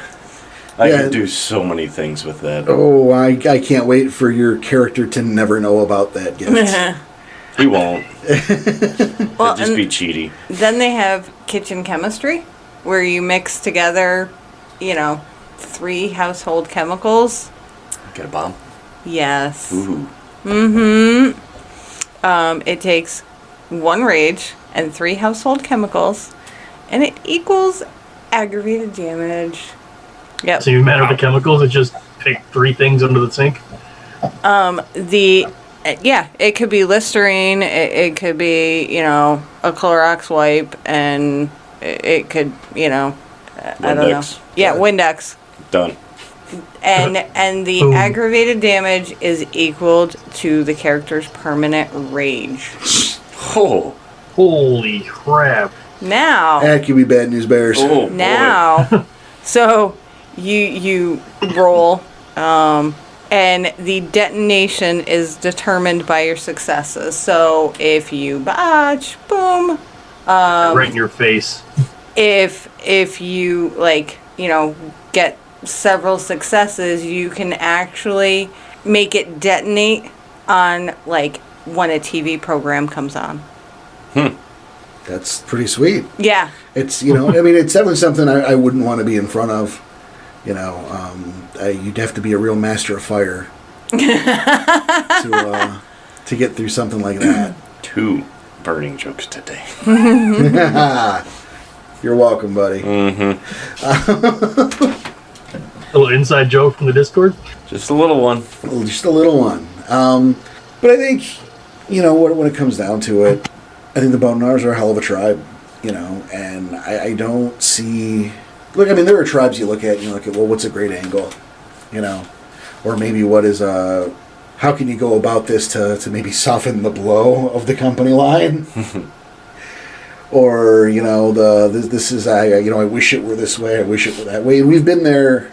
I Yeah. could do so many things with that. Oh, I can't wait for your character to never know about that gift. He won't. Well, It'd just and be cheaty. then they have kitchen chemistry, where you mix together, 3 household chemicals. Get a bomb? Yes. Ooh. It takes 1 rage and 3 household chemicals, and it equals aggravated damage. Yep. So you matter the chemicals, it just pick 3 things under the sink? It could be Listerine, it could be, a Clorox wipe, and it could, I don't know. Windex. Yeah, Windex. Done. And the Boom. aggravated damage is equaled to the character's permanent rage. Oh. Holy crap. Now, That could be bad news bears. Oh, boy. now, so you roll, and the detonation is determined by your successes. So if you botch, boom. Right in your face. If you get several successes, you can actually make it detonate on when a TV program comes on. That's pretty sweet. Yeah. It's, it's definitely something I wouldn't want to be in front of. You'd have to be a real master of fire to get through something like that. 2 burning jokes today. You're welcome, buddy. A little inside joke from the Discord. Just a little one. Just a little one. But I think, when it comes down to it, I think the Bonegnawers are a hell of a tribe, and I don't see... Look, there are tribes you look at, and you look at, well, what's a great angle, Or maybe what is how can you go about this to maybe soften the blow of the company line? Or, this is, I wish it were this way, I wish it were that way. And we've been there,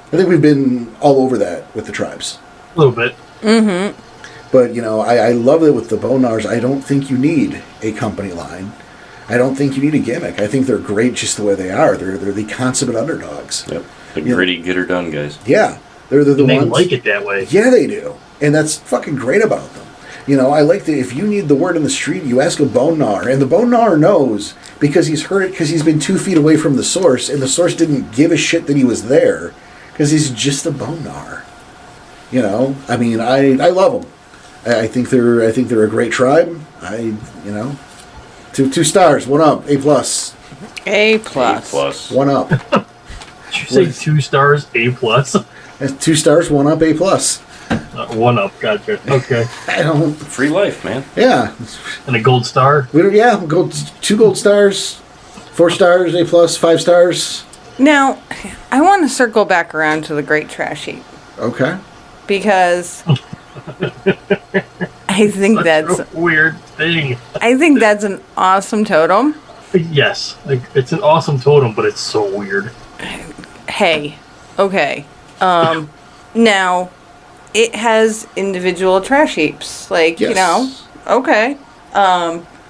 I think we've been all over that with the tribes. A little bit. Mm-hmm. But, I love it with the Bonegnawers. I don't think you need a company line. I don't think you need a gimmick. I think they're great just the way they are. They're the consummate underdogs. Yep. The gritty, get her done guys. Yeah. They're the And they ones. like it that way. Yeah, they do. And that's fucking great about them. I like that if you need the word in the street, you ask a Bonegnawer. And the Bonegnawer knows because he's heard it because he's been 2 feet away from the source. And the source didn't give a shit that he was there because he's just a Bonegnawer. I love them. I think they're a great tribe. 2 stars, 1 up, A+. A+. A+. 1 up. Did you say 2 stars, A+? That's 2 stars, 1 up, A+. 1 up, gotcha. Okay. I don't... Free life, man. Yeah. And a gold star? We don't, yeah, 2 gold stars, 4 stars, A+, 5 stars. Now, I want to circle back around to the Great Trash Heap. Okay. Because I think that's a weird thing. I think that's an awesome totem. Yes, it's an awesome totem, but it's so weird. Hey, okay. Now, it has individual trash heaps. Yes. Okay.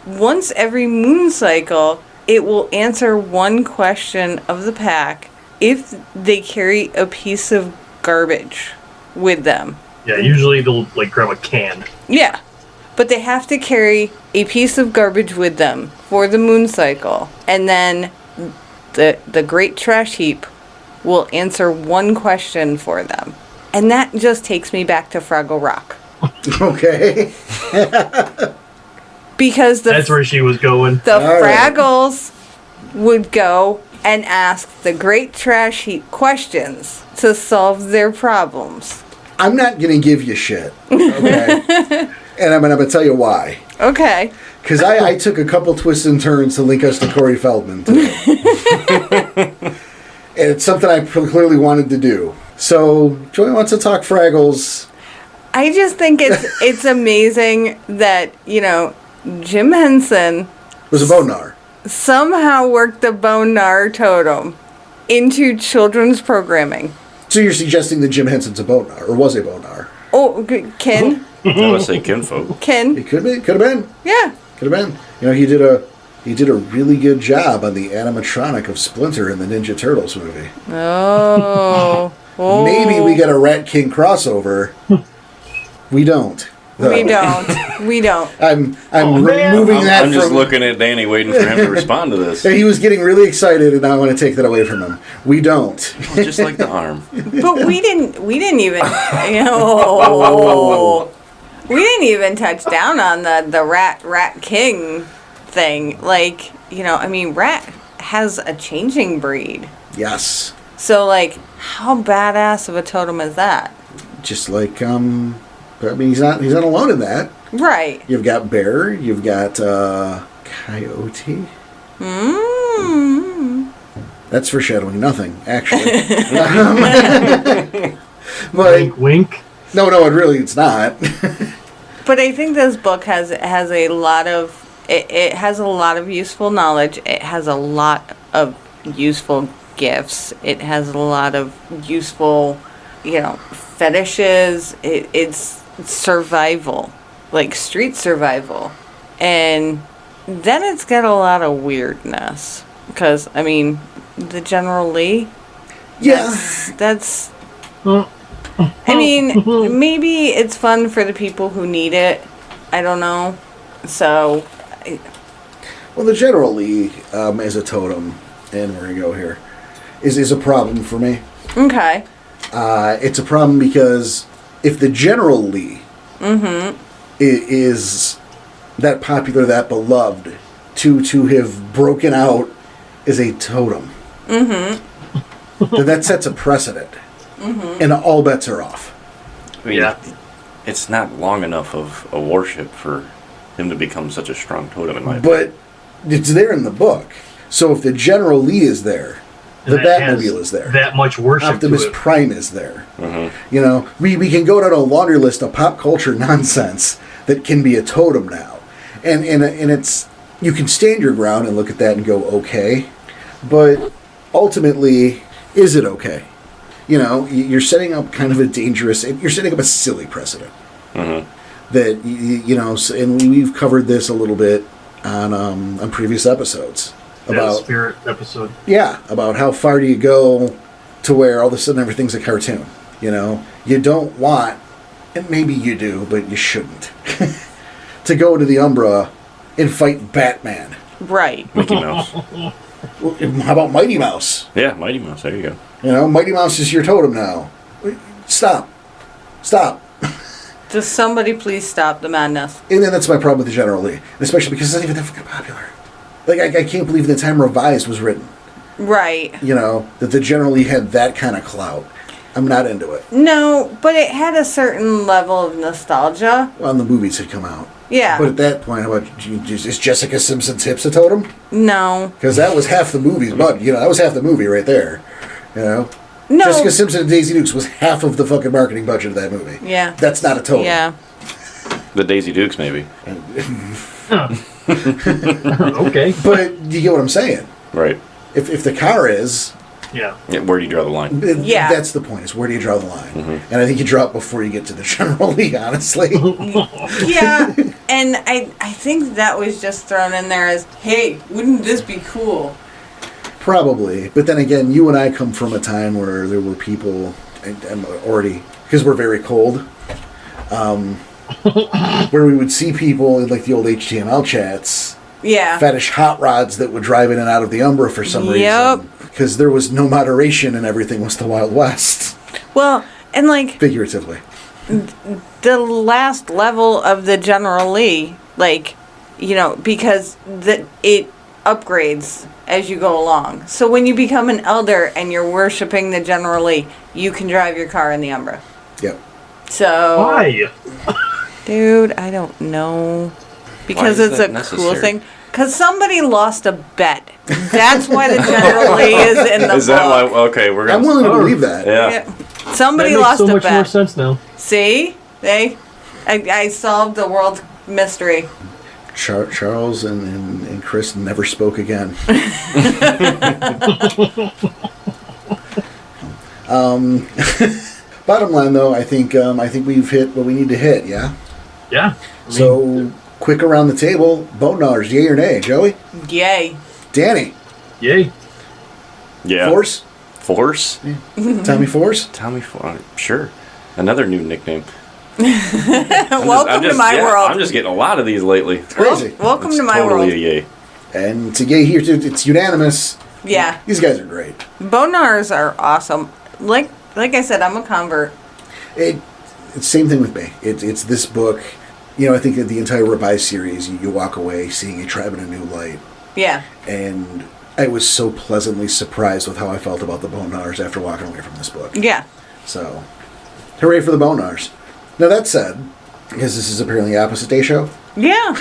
Once every moon cycle, it will answer 1 question of the pack if they carry a piece of garbage with them. Yeah, usually they'll grab a can. Yeah. But they have to carry a piece of garbage with them for the moon cycle. And then the Great Trash Heap will answer 1 question for them. And that just takes me back to Fraggle Rock. Okay. Because That's where she was going. the All right. Fraggles would go and ask the great trash heap questions to solve their problems. I'm not going to give you shit, okay? And I'm going to tell you why. Okay. Because I took a couple twists and turns to link us to Cory Feldman today. And it's something I clearly wanted to do. So, Joy wants to talk Fraggles. I just think it's amazing that, Jim Henson Was a Bonegnawar. somehow worked the Bonegnawar totem into children's programming. So you're suggesting that Jim Henson's a Bonegnawar, or was a Bonegnawar? Oh, Ken? I would say kinfolk. Ken? It could have been. Yeah. Could have been. He did a really good job on the animatronic of Splinter in the Ninja Turtles movie. Oh. Maybe we get a Rat King crossover. We don't. We don't. We don't. I'm man. removing that I'm just from... looking at Danny waiting for him to respond to this. He was getting really excited, and now I want to take that away from him. We don't. Just like the arm. But we didn't even, we didn't even touch down on the Rat King thing. Like, Rat has a changing breed. Yes. So, how badass of a totem is that? Just like, he's not alone in that. Right. You've got Bear, you've got, Coyote. That's foreshadowing nothing, actually. But, Wink, wink. no, it's not. But I think this book has a lot of it has a lot of useful knowledge. It has a lot of useful gifts. It has a lot of useful, fetishes. It's survival, like street survival, and then it's got a lot of weirdness because the General Lee. Yeah. That's maybe it's fun for the people who need it. I don't know. So, Well, the General Lee, as a totem, and we're going to go here, is a problem for me. okay. It's a problem because if the General Lee is that popular, that beloved, to have broken out as a totem, then that sets a precedent, and all bets are off. Yeah. It's not long enough of a warship for him to become such a strong totem in my opinion. But it's there in the book. So if the General Lee is there, the That has Batmobile is there. That much worship Optimus to it. Prime is there. We can go down a laundry list of pop culture nonsense that can be a totem now. And it's, you can stand your ground and look at that and go, okay. But ultimately, is it okay? You're setting up kind of you're setting up a silly precedent. That, and we've covered this a little bit on previous episodes. That Spirit episode. Yeah, about how far do you go to where all of a sudden everything's a cartoon. You don't want, and maybe you do, but you shouldn't, to go to the Umbra and fight Batman. Right. Mickey Mouse. How about Mighty Mouse? Yeah, Mighty Mouse. There you go. Mighty Mouse is your totem now. Stop. Just somebody please stop the madness. And then that's my problem with the General Lee, especially because it's not even that fucking popular. I can't believe the time Revised was written. Right. That the General Lee had that kind of clout. I'm not into it. No, but it had a certain level of nostalgia. Well, the movies had come out. Yeah. But at that point, how about, is Jessica Simpson's hips a totem? No. Because that was half the movie's budget. That was half the movie right there. No. Jessica Simpson and Daisy Dukes was half of the fucking marketing budget of that movie. Yeah. That's not a totem. Yeah. The Daisy Dukes, maybe. Okay. But you get what I'm saying. Right. If the car is... Yeah. Where do you draw the line? Yeah. That's the point, is where do you draw the line? And I think you draw it before you get to the General Lee, honestly. Yeah. And I think that was just thrown in there as, hey, wouldn't this be cool? Probably. But then again, you and I come from a time where there were people, and already, because we're very cold, where we would see people in the old HTML chats, fetish hot rods that would drive in and out of the Umbra for some reason. Because there was no moderation and everything was the Wild West. Well, and figuratively. The last level of the General Lee, because it upgrades as you go along. So when you become an elder and you're worshiping the General Lee, you can drive your car in the Umbra. Yep. So Why? dude, I don't know. Because Why is it's that a necessary? cool thing. Because somebody lost a bet. That's why the General Lee is in the Is that why? Okay, we're I'm gonna. willing to believe that. Yeah. Yeah. Somebody That makes lost so a much more bet. sense now. See? I solved the world mystery. Charles and Chris never spoke again. Bottom line, though, I think we've hit what we need to hit. Yeah. Yeah. So quick around the table. Bonegnawers, yay or nay? Joey, Yay. Danny, Yay. Yeah. Force, Force. Tommy Force. Tommy Force. Sure. Another new nickname. Welcome to my world. I'm just getting a lot of these lately. It's crazy. Welcome It's to my totally world. a yay. And it's a yay here too. It's unanimous. Yeah. These guys are great. Bonegnawers are awesome. Like I said, I'm a convert. It's the same thing with me. It's this book. You know, I think that the entire Revised series, you walk away seeing a tribe in a new light. Yeah. And I was so pleasantly surprised with how I felt about the Bonegnawers after walking away from this book. Yeah. So, hooray for the Bonegnawers. Now, that said, because this is apparently the opposite day show, Yeah.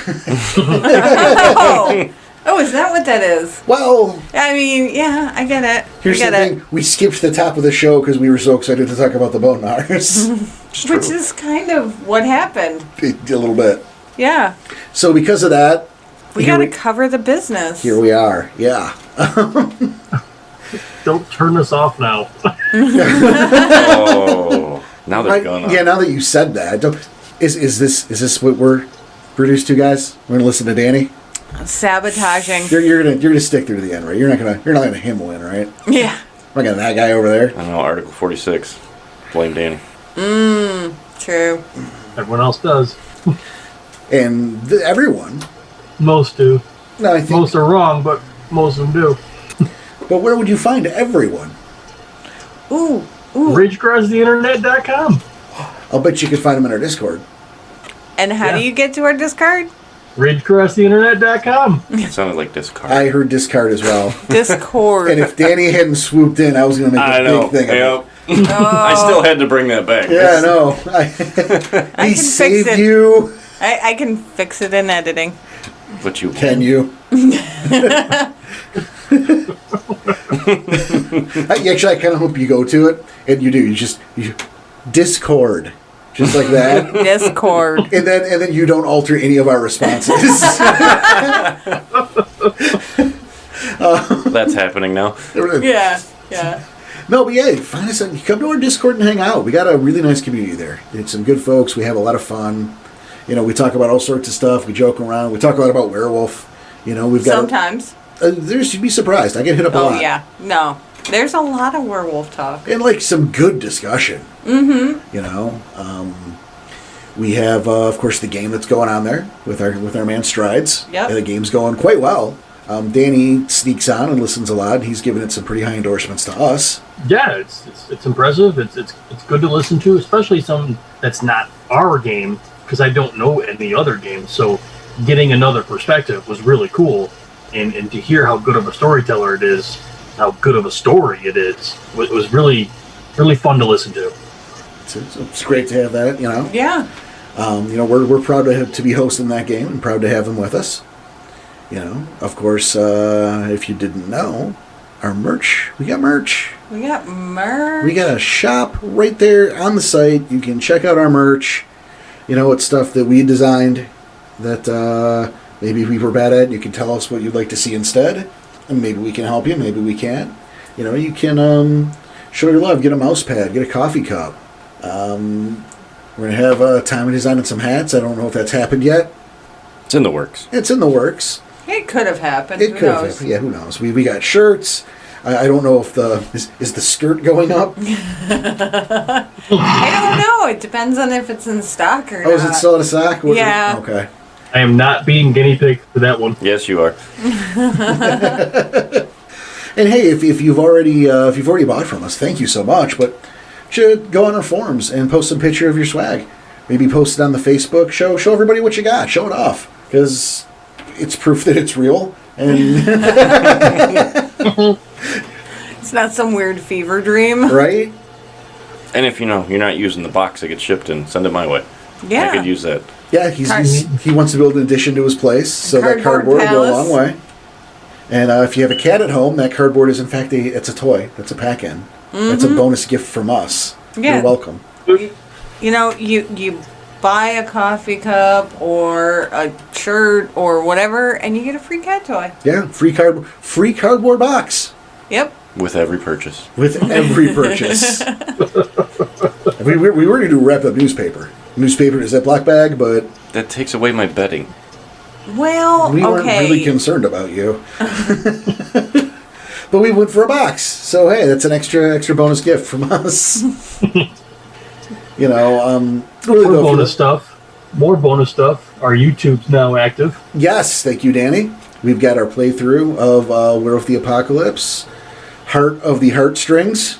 Oh, is that what that is? well, I mean, yeah, I get it. here's I the get thing. We skipped the top of the show because we were so excited to talk about the Bonegnawers. It's it. Which true. is kind of what happened. A little bit. Yeah. So, because of that, We here got to cover the business. here we are. Yeah. Don't turn us off now. Oh, now they're gonna. Yeah, now that you said that, is this what we're produced to, guys? We're gonna listen to Danny. Sabotaging. You're gonna stick through to the end, right? You're not gonna let him win, right? Yeah. We're not gonna that guy over there. I don't know. Article 46. Blame Danny. True. Everyone else does. And everyone. Most do. No, I think. Most are wrong, but most of them do. But where would you find everyone? Ooh. Ooh. RageAcrossTheInternet.com. I'll bet you could find them in our Discord. And how do Yeah. you get to our Discard? RageAcrossTheInternet.com. It sounded like discard. I heard discard as well. Discord. And if Danny hadn't swooped in, I was gonna make I a know. big thing of Yep. it. I still had to bring that back. Yeah, I know. I He can fix saved it. you. I can fix it in editing. But you Can you? Actually, I kind of hope you go to it, and you do. You Discord, just like that, Discord. and then you don't alter any of our responses. That's happening now. Yeah. Yeah. No, but yeah, find us. Come to our Discord and hang out. We got a really nice community there. It's some good folks. We have a lot of fun. You know, we talk about all sorts of stuff. We joke around. We talk a lot about werewolf. You know, we've got. Sometimes. You'd be surprised. I get hit up a Oh, lot. yeah. No. There's a lot of werewolf talk. And like some good discussion. Mm-hmm. You know, we have of course the game that's going on there with our man Strides. Yep. And the game's going quite well. Danny sneaks on and listens a lot. He's given it some pretty high endorsements to us. Yeah, it's impressive. It's good to listen to, especially something that's not our game, because I don't know any other games. So getting another perspective was really cool, and to hear how good of a storyteller it is, how good of a story it is, was really fun to listen to. It's great to have that. You know. Yeah. You know, we're proud to be hosting that game and proud to have him with us. You know, of course, if you didn't know, our merch, we got merch. We got merch. We got a shop right there on the site. You can check out our merch. You know, it's stuff that we designed that maybe we were bad at. You can tell us what you'd like to see instead. And maybe we can help you, maybe we can't. You know, you can show your love, get a mouse pad, get a coffee cup. We're going to have Tommy designing some hats. I don't know if that's happened yet. It's in the works. It's in the works. It could have happened. It Who could have knows? happened. Yeah, who knows? We got shirts. I don't know if is the skirt going up? I don't know. It depends on if it's in stock or Oh, not. is it still in a sack? Yeah. Okay. I am not being guinea pig for that one. Yes, you are. And hey, if you've already bought from us, thank you so much. But you should go on our forums and post some picture of your swag. Maybe post it on the Facebook. Show everybody what you got. Show it off, because it's proof that it's real. And It's not some weird fever dream. right? And if you're not using the box that gets shipped in, send it my way. Yeah. I could use that. Yeah, he wants to build an addition to his place, so that Cardboard cardboard will go a long palace. way. And if you have a cat at home, that cardboard is in fact it's a toy. That's a pack-in. That's a bonus gift from us. Yeah. You're welcome. You know, you buy a coffee cup or a shirt or whatever, and you get a free cat toy. Yeah, free cardboard box Yep. With every purchase. with every purchase. we were going to do wrapped up newspaper. Newspaper is a Ziploc bag, but That takes away my bedding. Well, we weren't okay. really concerned about you. But we went for a box, so hey, that's an extra bonus gift from us. You know, really More go for bonus stuff. More bonus stuff. Our YouTube's now active. Yes, thank you, Danny. We've got our playthrough of Werewolf the Apocalypse, Heart of the Heartstrings,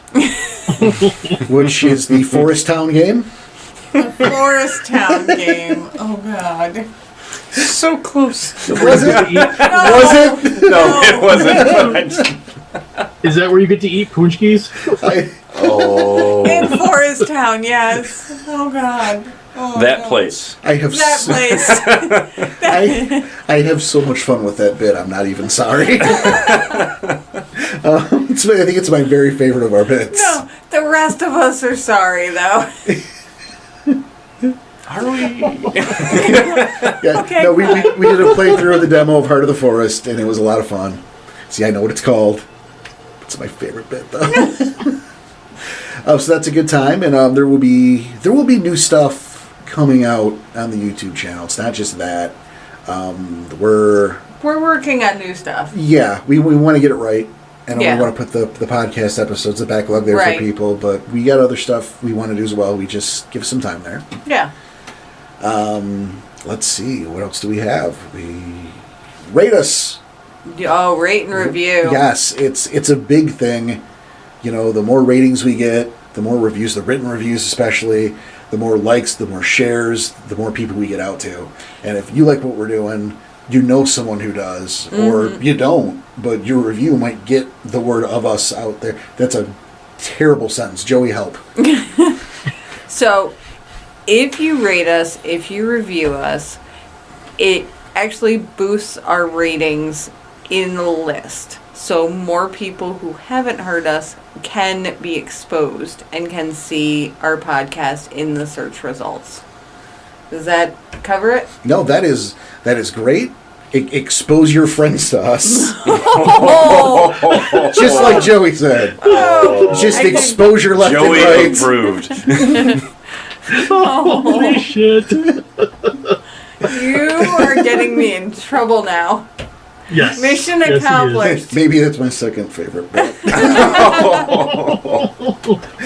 which is the Forest Town game. Forest Town game. Oh, God. So close. Was it? No. Was it? No, it wasn't. Is that where you get to eat punchkis? Oh. In Forest Town, yes. Oh, God. Oh, That no. place. I have That place. I have so much fun with that bit. I'm not even sorry. I think it's my very favorite of our bits. No, the rest of us are sorry, though. Are we? Yeah, Okay, no, we did a playthrough of the demo of Heart of the Forest, and it was a lot of fun. See, I know what it's called. It's my favorite bit, though. So that's a good time, and there will be new stuff coming out on the YouTube channel. It's not just that. We're working on new stuff. Yeah, we want to get it right, and Yeah. we want to put the podcast episodes, the backlog there Right. for people. But we got other stuff we want to do as well. We just give some time there. Yeah. Let's see, what else do we have? We rate us. Oh, rate and review. Yes, it's a big thing. You know, the more ratings we get, the more reviews, the written reviews especially, the more likes, the more shares, the more people we get out to. And if you like what we're doing, you know someone who does, or you don't, but your review might get the word of us out there. That's a terrible sentence. Joey, help. So, if you rate us, if you review us, it actually boosts our ratings in the list. So more people who haven't heard us can be exposed and can see our podcast in the search results. Does that cover it? No, that is great. Expose your friends to us. Oh, Just like Joey said. Just I think- exposure left Joey and right. approved. Holy shit. you are getting me in trouble now. Yes. Mission Yes, he is. accomplished. Maybe that's my second favorite bit.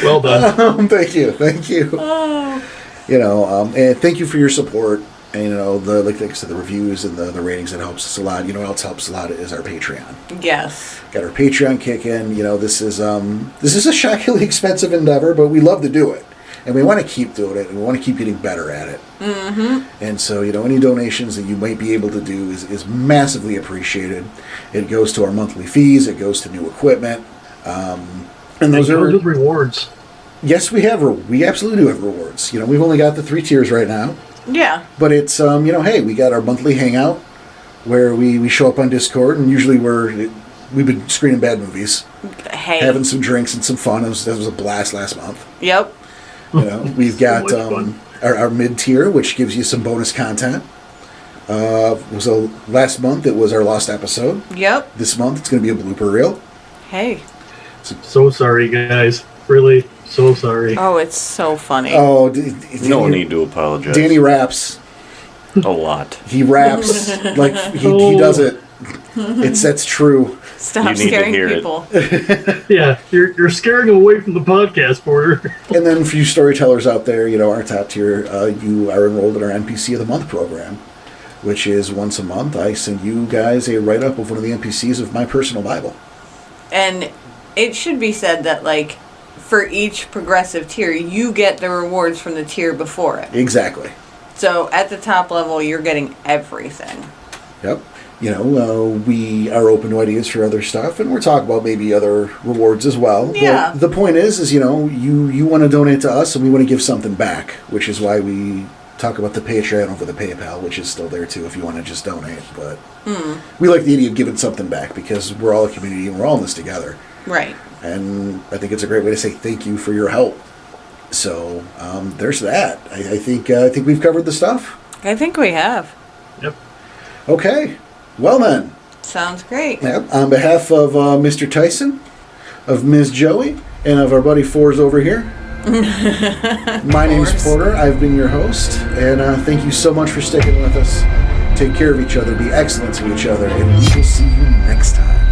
Well done. Thank you. Oh. You know, and thank you for your support. And you know, like I said, the reviews and the ratings, it helps us a lot. You know what else helps a lot is our Patreon. Yes. Got our Patreon kicking. You know, this is a shockingly expensive endeavor, but we love to do it, and we want to keep doing it, and we want to keep getting better at it. Mm-hmm. And so, you know, any donations that you might be able to do is massively appreciated. It goes to our monthly fees. It goes to new equipment. And those It are comes with rewards. yes, we absolutely do have rewards. You know, we've only got the 3 tiers right now. Yeah. But it's, you know, hey, we got our monthly hangout where we show up on Discord, and usually we've been screening bad movies, Hey. having some drinks and some fun. That was a blast last month. Yep. You know, we've got much fun. our mid tier, which gives you some bonus content. Last month it was our lost episode. Yep. This month it's going to be a blooper reel. Hey. So sorry, guys. Really, so sorry. Oh, it's so funny. Oh, No need to apologize. Danny raps. A lot. He raps like he does it. That's true. Stop You need to scaring hear it. people. Yeah, you're scaring them away from the podcast, Porter. And then for you storytellers out there, you know, our top tier, you are enrolled in our NPC of the Month program, which is once a month. I send you guys a write-up of one of the NPCs of my personal Bible. And it should be said that, like, for each progressive tier, you get the rewards from the tier before it. Exactly. So at the top level, you're getting everything. Yep. we are open to ideas for other stuff, and we're talking about maybe other rewards as well. Yeah. But the point is you want to donate to us, and we want to give something back, which is why we talk about the Patreon over the PayPal, which is still there too if you want to just donate. But we like the idea of giving something back because we're all a community and we're all in this together. Right. And I think it's a great way to say thank you for your help. So there's that. I think we've covered the stuff. I think we have. Yep. Okay. Well then. Sounds great. Yep. On behalf of Mr. Tyson, of Ms. Joey, and of our buddy Fours over here, my name's Porter. I've been your host, and thank you so much for sticking with us. Take care of each other, be excellent to each other, and we will see you next time.